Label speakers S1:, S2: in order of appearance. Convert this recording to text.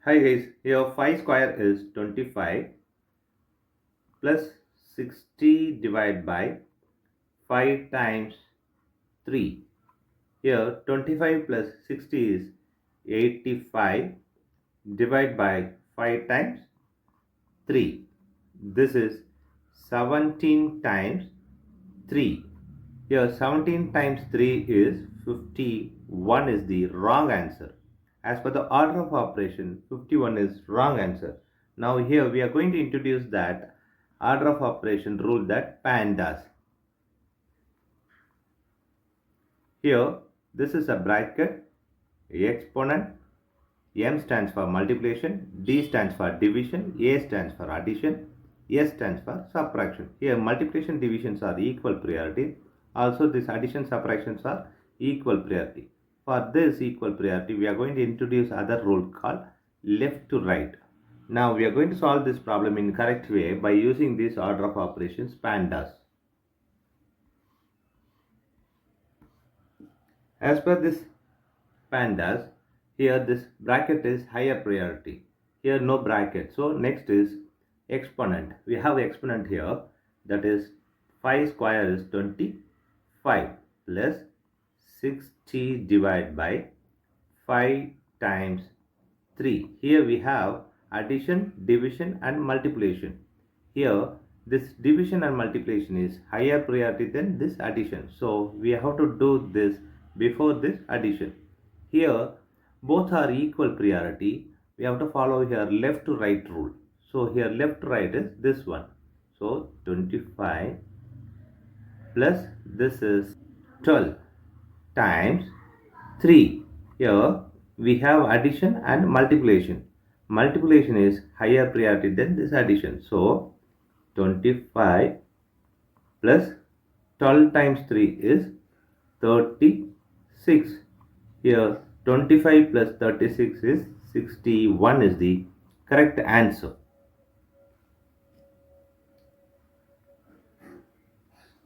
S1: Hi guys, here 5 square is 25 plus 60 divided by 5 times 3. Here 25 plus 60 is 85 divided by 5 times 3. This is 17 times 3. Here 17 times 3 is 51 is the wrong answer. As per the order of operation, 51 is wrong answer. Now here we are going to introduce that order of operation rule, that PEMDAS. Here this is a bracket, exponent, M stands for multiplication, D stands for division, A stands for addition, S stands for subtraction. Here multiplication divisions are equal priority. Also this addition subtractions are equal priority. For this equal priority, we are going to introduce other rule called left to right. Now we are going to solve this problem in correct way by using this order of operations PEMDAS. As per this PEMDAS, here this bracket is higher priority. Here no bracket. So next is exponent. We have exponent here, that is 5 square is 25 plus 60 divided by 5 times 3. Here we have addition, division and multiplication. Here this division and multiplication is higher priority than this addition. So we have to do this before this addition. Here both are equal priority. We have to follow here left to right rule. So here left to right is this one. So 25 plus this is 12 times 3. Here we have addition and multiplication. Multiplication is higher priority than this addition. So 25 plus 12 times 3 is 36. Here 25 plus 36 is 61 is the correct answer.